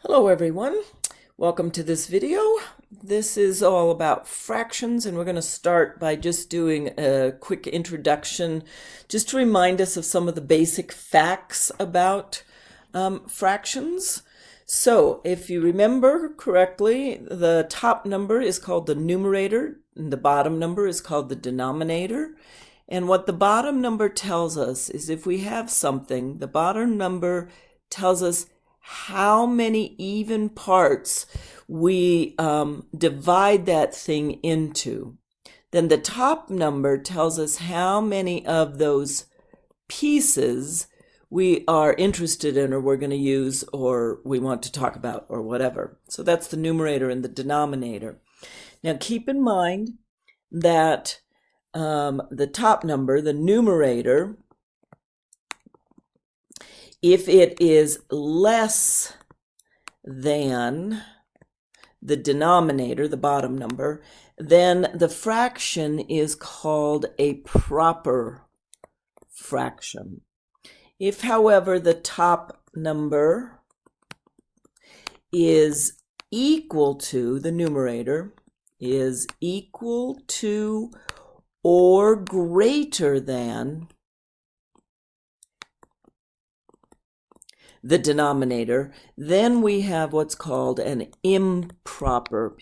Hello everyone, welcome to this video. This is all about fractions, and we're going to start by just doing a quick introduction just to remind us of some of the basic facts about fractions. So if you remember correctly, the top number is called the numerator and the bottom number is called the denominator. And what the bottom number tells us is if we have something, the bottom number tells us how many even parts we divide that thing into. Then the top number tells us how many of those pieces we are interested in, or we're going to use, or we want to talk about, or whatever. So that's the numerator and the denominator. Now keep in mind that the top number, the numerator, if it is less than the denominator, the bottom number, then the fraction is called a proper fraction. If, however, the top number is equal to, the numerator is equal to or greater than the denominator, then we have what's called an improper,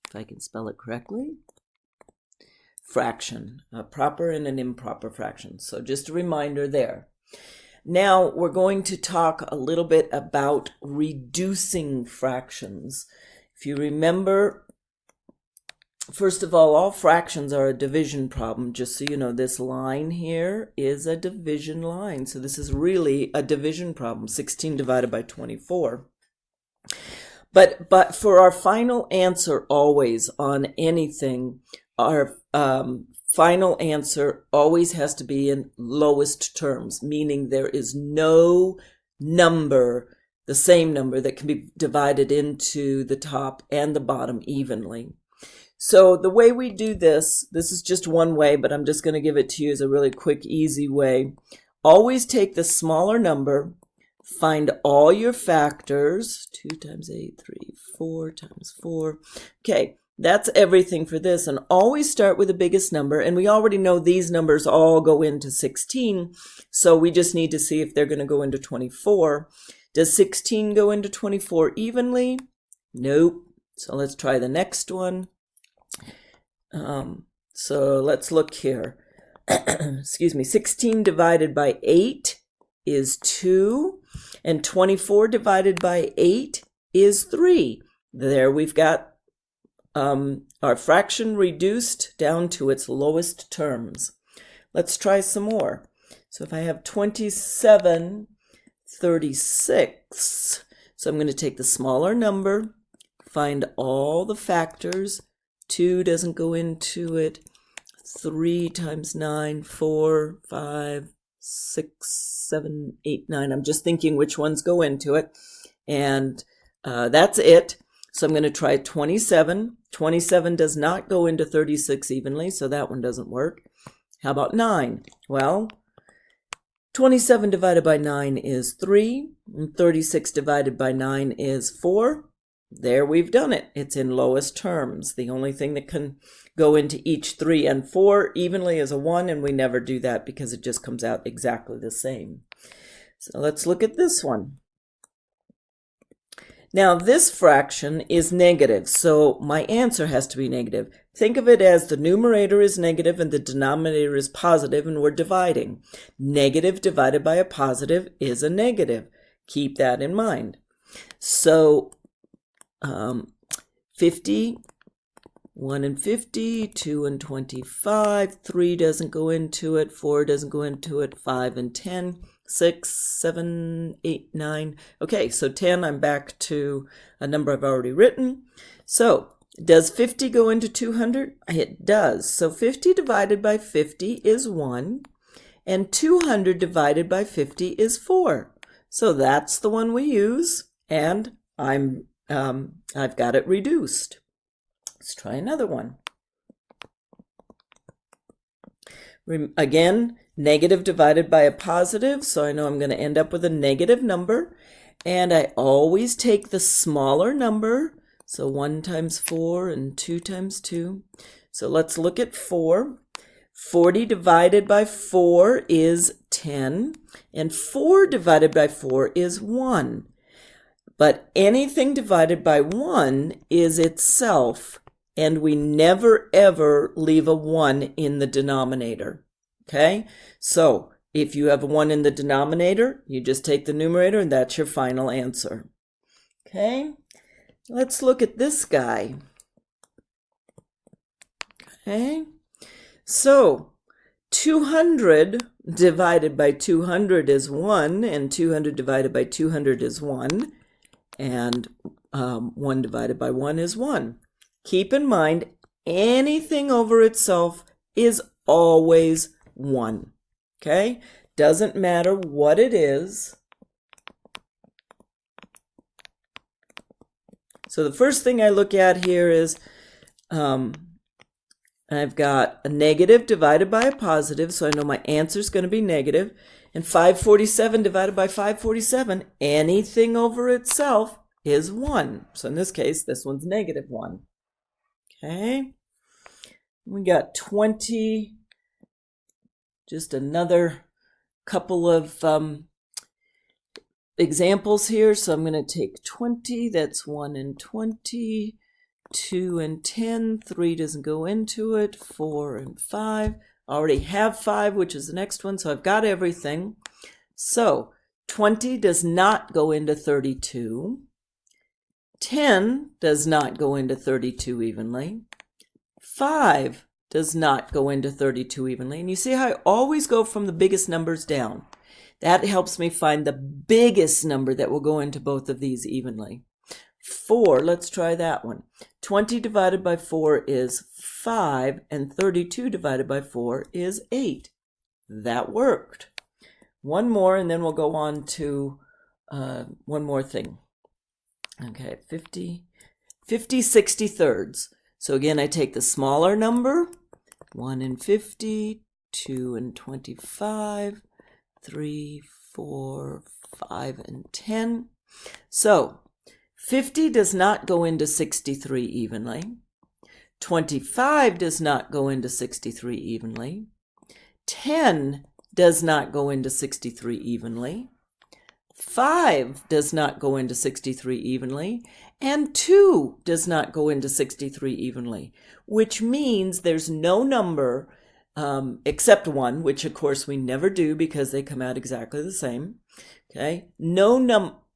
if I can spell it correctly, fraction, a proper and an improper fraction. So just a reminder there. Now we're going to talk a little bit about reducing fractions. If you remember, first of all fractions are a division problem. Just so you know, this line here is a division line. So this is really a division problem, 16 divided by 24. But for our final answer always on anything, our final answer always has to be in lowest terms, meaning there is no number, the same number, that can be divided into the top and the bottom evenly. So the way we do this is just one way, but I'm just going to give it to you as a really quick, easy way. Always take the smaller number, find all your factors, 2 times 8, 3, 4 times 4. Okay, that's everything for this. And always start with the biggest number. And we already know these numbers all go into 16, so we just need to see if they're going to go into 24. Does 16 go into 24 evenly? Nope. So let's try the next one. So let's look here. Excuse me. 16 divided by 8 is 2, and 24 divided by 8 is 3. There we've got our fraction reduced down to its lowest terms. Let's try some more. So if I have 27 36, so I'm going to take the smaller number, find all the factors. 2 doesn't go into it. 3 times 9, 4, 5, 6, 7, 8, 9. I'm just thinking which ones go into it. And that's it. So I'm going to try 27. 27 does not go into 36 evenly, so that one doesn't work. How about 9? Well, 27 divided by 9 is 3, and 36 divided by 9 is 4. There we've done it. It's in lowest terms. The only thing that can go into each 3 and 4 evenly is a 1, and we never do that because it just comes out exactly the same. So let's look at this one. Now this fraction is negative, so my answer has to be negative. Think of it as the numerator is negative and the denominator is positive, and we're dividing. Negative divided by a positive is a negative. Keep that in mind. So 50, 1 and 50, 2 and 25, 3 doesn't go into it, 4 doesn't go into it, 5 and 10, 6, 7, 8, 9. Okay, so 10, I'm back to a number I've already written. So does 50 go into 200? It does. So 50 divided by 50 is 1, and 200 divided by 50 is 4. So that's the one we use, and I've got it reduced. Let's try another one. Again, negative divided by a positive, so I know I'm going to end up with a negative number. And I always take the smaller number, so 1 times 4 and 2 times 2. So let's look at 4. 40 divided by 4 is 10, and 4 divided by 4 is 1. But anything divided by 1 is itself, and we never ever leave a 1 in the denominator. Okay? So if you have a 1 in the denominator, you just take the numerator and that's your final answer. Okay? Let's look at this guy. Okay? So 200 divided by 200 is 1, and 200 divided by 200 is 1, and 1 divided by 1 is 1. Keep in mind, anything over itself is always 1. Okay? Doesn't matter what it is. So the first thing I look at here is I've got a negative divided by a positive, so I know my answer is going to be negative. And 547 divided by 547, anything over itself is 1. So in this case, this one's negative 1. Okay. We got 20, just another couple of examples here. So I'm going to take 20, that's 1 and 20. 2 and 10, 3 doesn't go into it, 4 and 5. I already have 5, which is the next one, so I've got everything. So 20 does not go into 32. 10 does not go into 32 evenly. 5 does not go into 32 evenly. And you see how I always go from the biggest numbers down. That helps me find the biggest number that will go into both of these evenly. 4, let's try that one. 20 divided by 4 is 5, and 32 divided by 4 is 8. That worked. One more, and then we'll go on to one more thing. Okay, 50 60-thirds. So again, I take the smaller number, 1 and 50, 2 and 25, 3, 4, 5, and 10. So 50 does not go into 63 evenly. 25 does not go into 63 evenly. 10 does not go into 63 evenly. 5 does not go into 63 evenly. And 2 does not go into 63 evenly, which means there's no number except 1, which of course we never do because they come out exactly the same. Okay,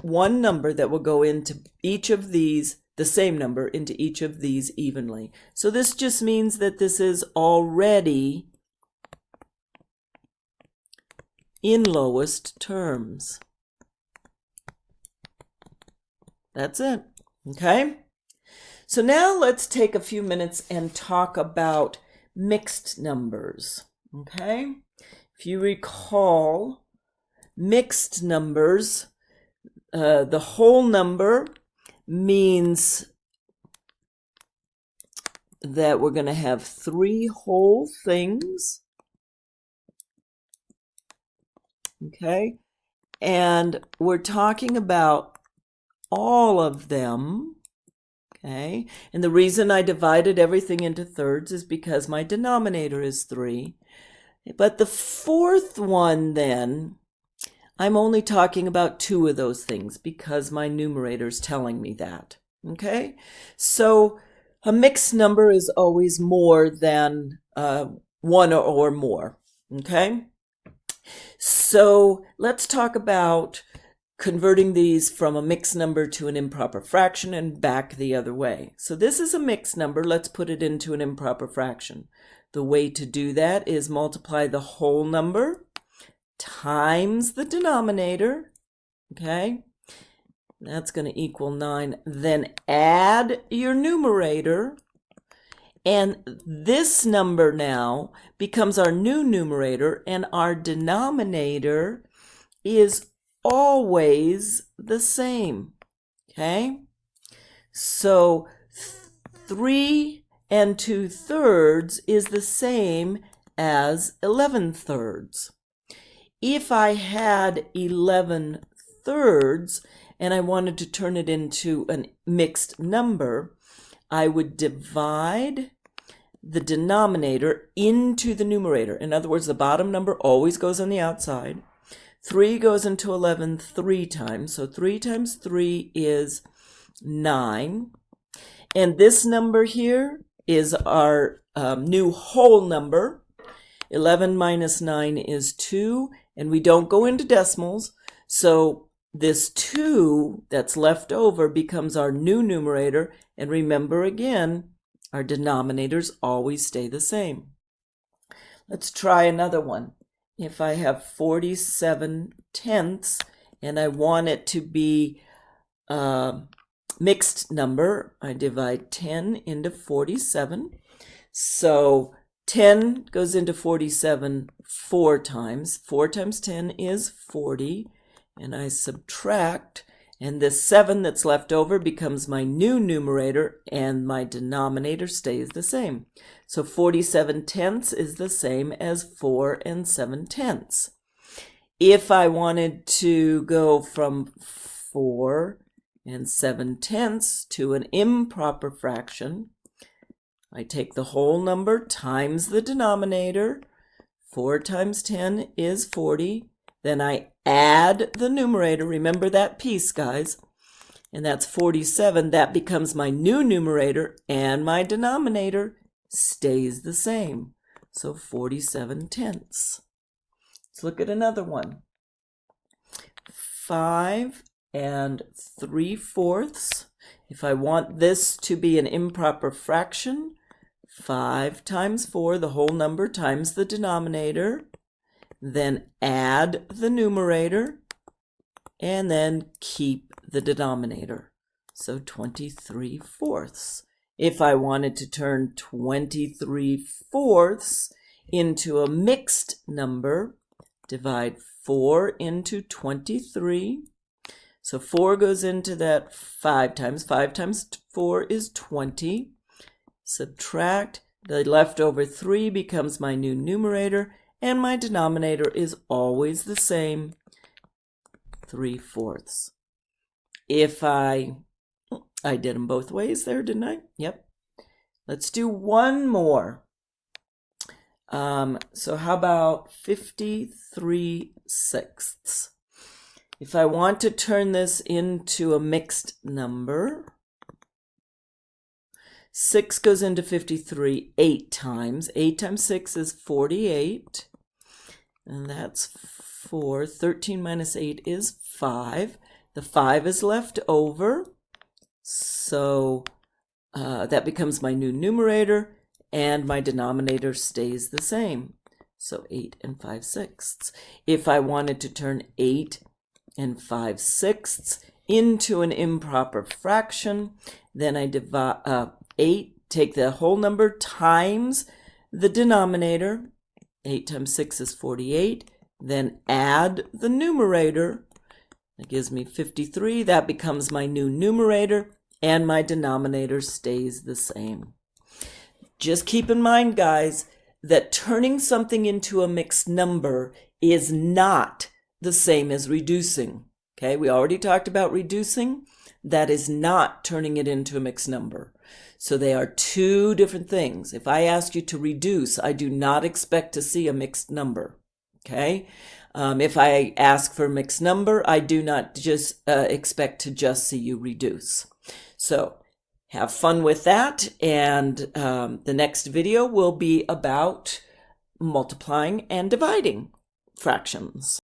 one number that will go into each of these, the same number into each of these evenly. So this just means that this is already in lowest terms. That's it. Okay? So now let's take a few minutes and talk about mixed numbers. Okay? If you recall, mixed numbers, the whole number means that we're going to have 3 whole things. Okay? And we're talking about all of them. Okay? And the reason I divided everything into thirds is because my denominator is 3. But the fourth one then, I'm only talking about 2 of those things because my numerator is telling me that. Okay? So a mixed number is always more than 1 or more. Okay? So let's talk about converting these from a mixed number to an improper fraction and back the other way. So this is a mixed number. Let's put it into an improper fraction. The way to do that is multiply the whole number times the denominator. Okay? That's going to equal 9. Then add your numerator. And this number now becomes our new numerator, and our denominator is always the same. Okay? So 3 2/3 is the same as 11/3. If I had 11/3 and I wanted to turn it into a mixed number, I would divide the denominator into the numerator. In other words, the bottom number always goes on the outside. 3 goes into 11 3 times. So 3 times 3 is 9. And this number here is our new whole number. 11 minus 9 is 2. And we don't go into decimals. So this 2 that's left over becomes our new numerator. And remember again, our denominators always stay the same. Let's try another one. If I have 47/10 and I want it to be a mixed number, I divide 10 into 47. So 10 goes into 47 4 times. 4 times 10 is 40. And I subtract, and this 7 that's left over becomes my new numerator, and my denominator stays the same. So 47/10 is the same as 4 7/10. If I wanted to go from 4 7/10 to an improper fraction, I take the whole number times the denominator. 4 times 10 is 40. Then I add the numerator. Remember that piece, guys. And that's 47. That becomes my new numerator, and my denominator stays the same. So 47/10. Let's look at another one. 5 3/4. If I want this to be an improper fraction, 5 times 4, the whole number, times the denominator. Then add the numerator, and then keep the denominator. So 23/4. If I wanted to turn 23/4 into a mixed number, divide 4 into 23. So 4 goes into that 5 times. 5 times 4 is 20. Subtract, the leftover 3 becomes my new numerator, and my denominator is always the same, 3/4. If I did them both ways there, didn't I? Yep. Let's do one more. So how about 53/6? If I want to turn this into a mixed number, 6 goes into 53 8 times. 8 times 6 is 48. And that's 4. 13 minus 8 is 5. The 5 is left over. So that becomes my new numerator, and my denominator stays the same. So 8 5/6. If I wanted to turn 8 5/6 into an improper fraction, then I divide 8, take the whole number times the denominator. 8 times 6 is 48. Then add the numerator. That gives me 53. That becomes my new numerator, and my denominator stays the same. Just keep in mind, guys, that turning something into a mixed number is not the same as reducing. Okay, we already talked about reducing. That is not turning it into a mixed number. So they are two different things. If I ask you to reduce, I do not expect to see a mixed number. Okay, if I ask for a mixed number, I do not just expect to just see you reduce. So have fun with that, and the next video will be about multiplying and dividing fractions.